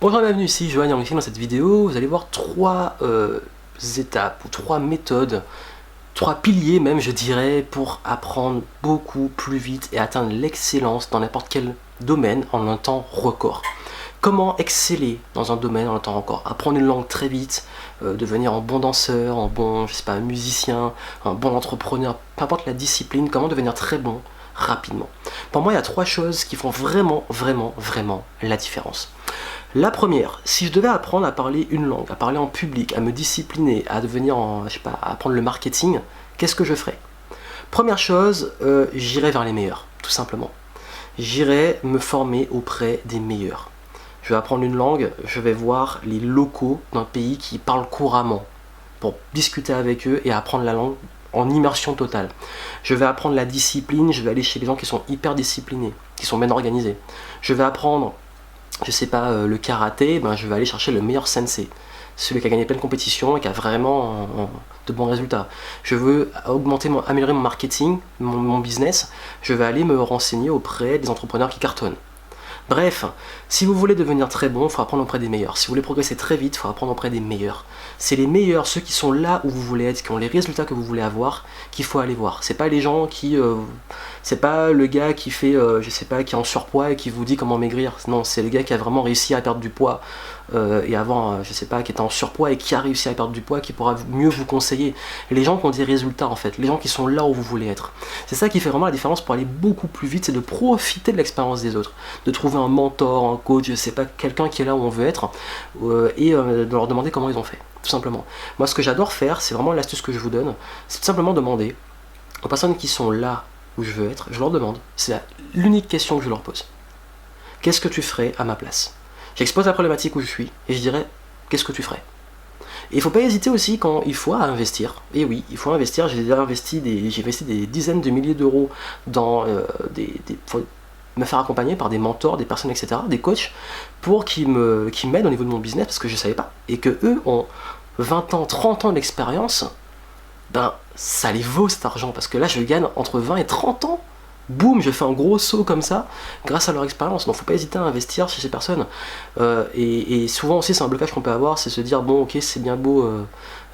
Bonjour et bienvenue ici, Johan Yang. Dans cette vidéo, vous allez voir trois étapes, ou trois méthodes, trois piliers même je dirais, pour apprendre beaucoup plus vite et atteindre l'excellence dans n'importe quel domaine en un temps record. Comment exceller dans un domaine en un temps record? Apprendre une langue très vite, devenir un bon danseur, un bon, je sais pas, musicien, un bon entrepreneur, peu importe la discipline, comment devenir très bon rapidement. Pour moi, il y a trois choses qui font vraiment la différence. La première, si je devais apprendre à parler une langue, à parler en public, à me discipliner, à devenir, je sais pas, à apprendre le marketing, qu'est-ce que je ferais? Première chose, j'irais vers les meilleurs, tout simplement. J'irais me former auprès des meilleurs. Je vais apprendre une langue, je vais voir les locaux d'un pays qui parlent couramment pour discuter avec eux et apprendre la langue en immersion totale. Je vais apprendre la discipline, je vais aller chez les gens qui sont hyper disciplinés, qui sont bien organisés. Je vais apprendre, je sais pas, le karaté, je vais aller chercher le meilleur sensei, celui qui a gagné plein de compétitions et qui a vraiment de bons résultats. Je veux améliorer mon marketing, mon business, je vais aller me renseigner auprès des entrepreneurs qui cartonnent. Bref, si vous voulez devenir très bon, il faut apprendre auprès des meilleurs. Si vous voulez progresser très vite, il faut apprendre auprès des meilleurs. C'est les meilleurs, ceux qui sont là où vous voulez être, qui ont les résultats que vous voulez avoir, qu'il faut aller voir. C'est pas les gens qui... c'est pas le gars qui fait, je sais pas, qui est en surpoids et qui vous dit comment maigrir. Non, c'est le gars qui a vraiment réussi à perdre du poids et avant, je sais pas, qui était en surpoids et qui a réussi à perdre du poids, qui pourra mieux vous conseiller. Les gens qui ont des résultats en fait, les gens qui sont là où vous voulez être. C'est ça qui fait vraiment la différence pour aller beaucoup plus vite, c'est de profiter de l'expérience des autres, de trouver un mentor, un coach, je sais pas, quelqu'un qui est là où on veut être et de leur demander comment ils ont fait, tout simplement. Moi, ce que j'adore faire, c'est vraiment l'astuce que je vous donne, c'est tout simplement demander aux personnes qui sont là où je veux être, je leur demande, c'est l'unique question que je leur pose. Qu'est-ce que tu ferais à ma place? J'expose la problématique où je suis et je dirais, qu'est-ce que tu ferais? Et il ne faut pas hésiter aussi quand il faut investir. Et oui, il faut investir. J'ai investi des dizaines de milliers d'euros dans me faire accompagner par des mentors, des personnes, etc., des coachs, pour qu'ils m'aident au niveau de mon business, parce que je ne savais pas. Et que eux ont 20 ans, 30 ans d'expérience, ça les vaut cet argent, parce que là, je gagne entre 20 et 30 ans. Boum, je fais un gros saut comme ça, grâce à leur expérience. Donc faut pas hésiter à investir chez ces personnes. Et souvent aussi, c'est un blocage qu'on peut avoir, c'est se dire, bon ok, c'est bien beau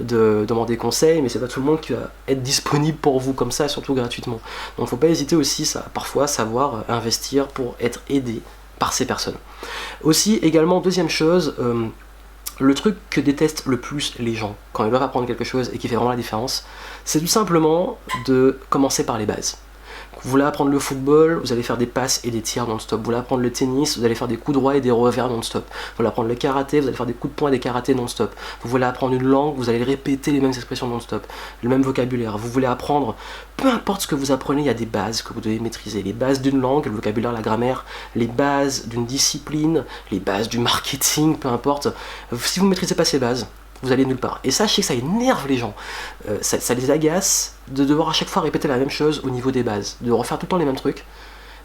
de demander conseil, mais c'est pas tout le monde qui va être disponible pour vous comme ça, surtout gratuitement. Donc faut pas hésiter aussi, parfois, savoir investir pour être aidé par ces personnes. Aussi, également, deuxième chose, le truc que détestent le plus les gens quand ils doivent apprendre quelque chose et qui fait vraiment la différence, c'est tout simplement de commencer par les bases. Vous voulez apprendre le football, vous allez faire des passes et des tirs non-stop. Vous voulez apprendre le tennis, vous allez faire des coups droits et des revers non-stop. Vous voulez apprendre le karaté, vous allez faire des coups de poing et des karatés non-stop. Vous voulez apprendre une langue, vous allez répéter les mêmes expressions non-stop, le même vocabulaire. Vous voulez apprendre, peu importe ce que vous apprenez, il y a des bases que vous devez maîtriser. Les bases d'une langue, le vocabulaire, la grammaire, les bases d'une discipline, les bases du marketing, peu importe. Si vous ne maîtrisez pas ces bases, vous allez nulle part. Et sachez que ça énerve les gens. Ça les agace de devoir à chaque fois répéter la même chose au niveau des bases, de refaire tout le temps les mêmes trucs,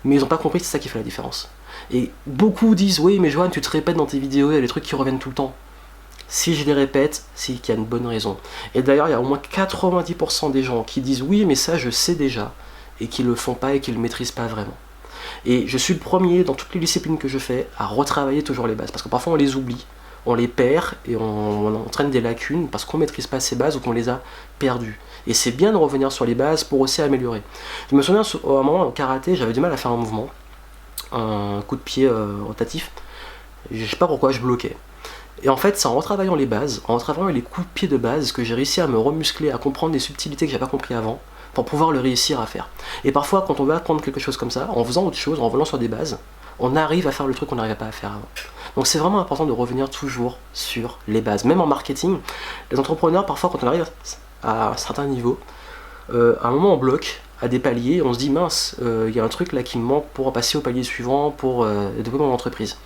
mais ils n'ont pas compris que c'est ça qui fait la différence. Et beaucoup disent, oui mais Johan, tu te répètes dans tes vidéos, il y a des trucs qui reviennent tout le temps. Si je les répète, c'est qu'il y a une bonne raison. Et d'ailleurs, il y a au moins 90% des gens qui disent, oui mais ça je sais déjà, et qui le font pas et qui le maîtrisent pas vraiment. Et je suis le premier, dans toutes les disciplines que je fais, à retravailler toujours les bases, parce que parfois on les oublie. On les perd et on entraîne des lacunes parce qu'on ne maîtrise pas ces bases ou qu'on les a perdues. Et c'est bien de revenir sur les bases pour aussi améliorer. Je me souviens, à un moment, au karaté, j'avais du mal à faire un mouvement, un coup de pied rotatif. Je ne sais pas pourquoi, je bloquais. Et en fait, c'est en retravaillant les bases, en retravaillant les coups de pied de base, que j'ai réussi à me remuscler, à comprendre des subtilités que je n'avais pas compris avant, pour pouvoir le réussir à faire. Et parfois, quand on veut apprendre quelque chose comme ça, en faisant autre chose, en revenant sur des bases, on arrive à faire le truc qu'on n'arrivait pas à faire avant. Donc c'est vraiment important de revenir toujours sur les bases. Même en marketing, les entrepreneurs, parfois quand on arrive à un certain niveau, à un moment on bloque, à des paliers, on se dit mince, il y a un truc là qui me manque pour passer au palier suivant, pour développer mon entreprise.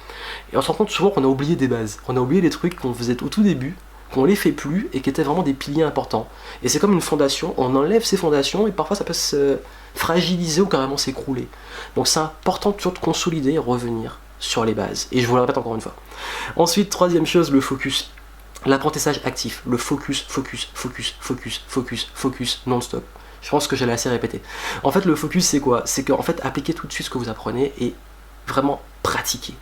Et on se rend compte souvent qu'on a oublié des bases, on a oublié des trucs qu'on faisait au tout début, qu'on les fait plus et qui étaient vraiment des piliers importants. Et c'est comme une fondation, on enlève ces fondations et parfois ça peut se fragiliser ou carrément s'écrouler. Donc c'est important toujours de consolider et revenir sur les bases. Et je vous le répète encore une fois. Ensuite, troisième chose, le focus. L'apprentissage actif. Le focus non-stop. Je pense que je l'ai assez répété. En fait, le focus, c'est quoi? C'est qu'en fait, appliquez tout de suite ce que vous apprenez et vraiment pratiquer.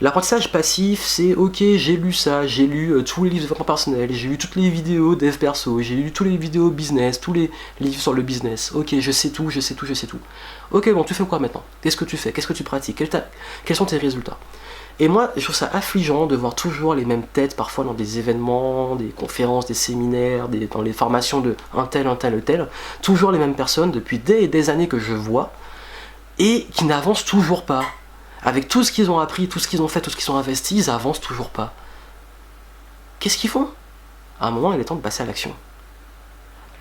L'apprentissage passif, c'est ok, j'ai lu ça, j'ai lu tous les livres de développement personnel, j'ai lu toutes les vidéos dev perso, j'ai lu toutes les vidéos business, tous les livres sur le business. Ok, je sais tout, je sais tout, je sais tout. Ok, bon, tu fais quoi maintenant? Qu'est-ce que tu fais? Qu'est-ce que tu pratiques? Quels sont tes résultats? Et moi, je trouve ça affligeant de voir toujours les mêmes têtes, parfois dans des événements, des conférences, des séminaires, dans les formations de un tel, toujours les mêmes personnes depuis des années que je vois, et qui n'avancent toujours pas. Avec tout ce qu'ils ont appris, tout ce qu'ils ont fait, tout ce qu'ils ont investi, ils avancent toujours pas. Qu'est-ce qu'ils font? À un moment, il est temps de passer à l'action.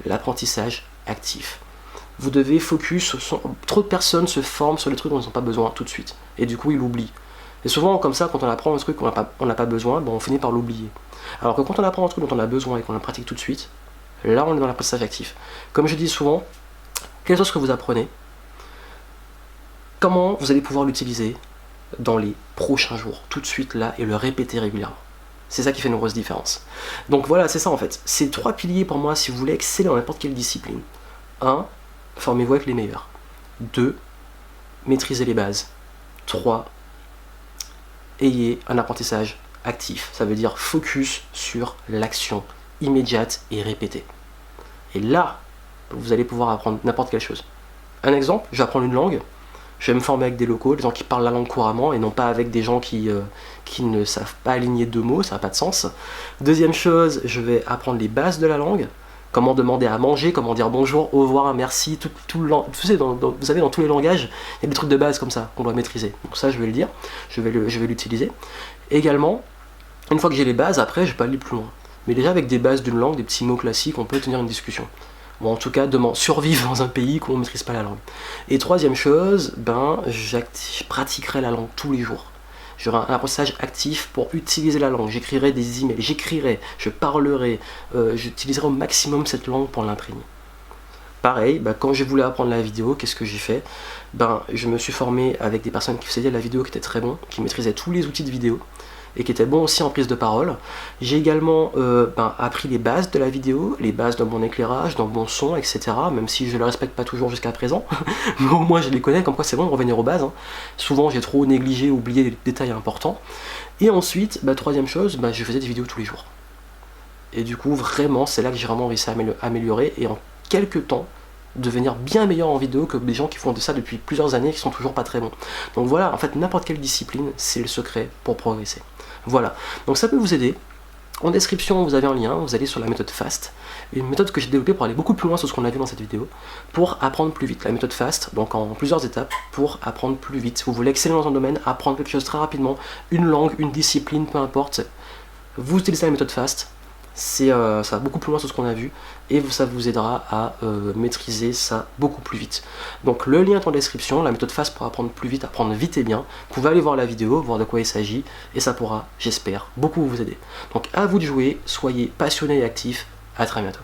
L'apprentissage actif. Vous devez focus, trop de personnes se forment sur les trucs dont ils n'ont pas besoin tout de suite. Et du coup, ils l'oublient. Et souvent, comme ça, quand on apprend un truc qu'on n'a pas besoin, ben on finit par l'oublier. Alors que quand on apprend un truc dont on a besoin et qu'on le pratique tout de suite, là, on est dans l'apprentissage actif. Comme je dis souvent, quelle chose que vous apprenez, comment vous allez pouvoir l'utiliser dans les prochains jours, tout de suite là, et le répéter régulièrement. C'est ça qui fait une grosse différence. Donc voilà, c'est ça en fait. C'est 3 piliers pour moi si vous voulez exceller dans n'importe quelle discipline. 1. Formez-vous avec les meilleurs. 2. Maîtrisez les bases. 3. Ayez un apprentissage actif. Ça veut dire focus sur l'action immédiate et répétée. Et là, vous allez pouvoir apprendre n'importe quelle chose. Un exemple, je vais apprendre une langue. Je vais me former avec des locaux, des gens qui parlent la langue couramment et non pas avec des gens qui ne savent pas aligner 2 mots, ça n'a pas de sens. Deuxième chose, je vais apprendre les bases de la langue, comment demander à manger, comment dire bonjour, au revoir, merci, vous savez, dans tous les langages, il y a des trucs de base comme ça qu'on doit maîtriser. Donc ça, je vais le dire, je vais l'utiliser. Également, une fois que j'ai les bases, après, je peux aller plus loin. Mais déjà, avec des bases d'une langue, des petits mots classiques, on peut tenir une discussion. Ou en tout cas survivre dans un pays où on ne maîtrise pas la langue. Et troisième chose, je pratiquerai la langue tous les jours. J'aurai un apprentissage actif pour utiliser la langue. J'écrirai des emails, je parlerai, j'utiliserai au maximum cette langue pour l'imprégner. Pareil, quand j'ai voulu apprendre la vidéo, qu'est-ce que j'ai fait? Je me suis formé avec des personnes qui faisaient de la vidéo qui étaient très bons, qui maîtrisaient tous les outils de vidéo, et qui était bon aussi en prise de parole. J'ai également appris les bases de la vidéo, les bases d'un bon éclairage, d'un bon son, etc. Même si je ne le respecte pas toujours jusqu'à présent, mais au moins je les connais, comme quoi c'est bon de revenir aux bases. Souvent j'ai trop négligé, oublié des détails importants. Et ensuite, troisième chose, je faisais des vidéos tous les jours. Et du coup, vraiment, c'est là que j'ai vraiment réussi à améliorer, et en quelques temps, devenir bien meilleur en vidéo que des gens qui font de ça depuis plusieurs années et qui sont toujours pas très bons. Donc voilà, en fait, n'importe quelle discipline, c'est le secret pour progresser. Voilà, donc ça peut vous aider. En description, vous avez un lien, vous allez sur la méthode FAST, une méthode que j'ai développée pour aller beaucoup plus loin sur ce qu'on a vu dans cette vidéo, pour apprendre plus vite. La méthode FAST, donc en plusieurs étapes, pour apprendre plus vite. Vous voulez exceller dans un domaine, apprendre quelque chose très rapidement, une langue, une discipline, peu importe. Vous utilisez la méthode FAST, ça va beaucoup plus loin sur ce qu'on a vu, et ça vous aidera à maîtriser ça beaucoup plus vite. Donc le lien est en description, la méthode FAST pour apprendre plus vite, apprendre vite et bien. Vous pouvez aller voir la vidéo, voir de quoi il s'agit, et ça pourra, j'espère, beaucoup vous aider. Donc à vous de jouer, soyez passionnés et actifs, à très bientôt.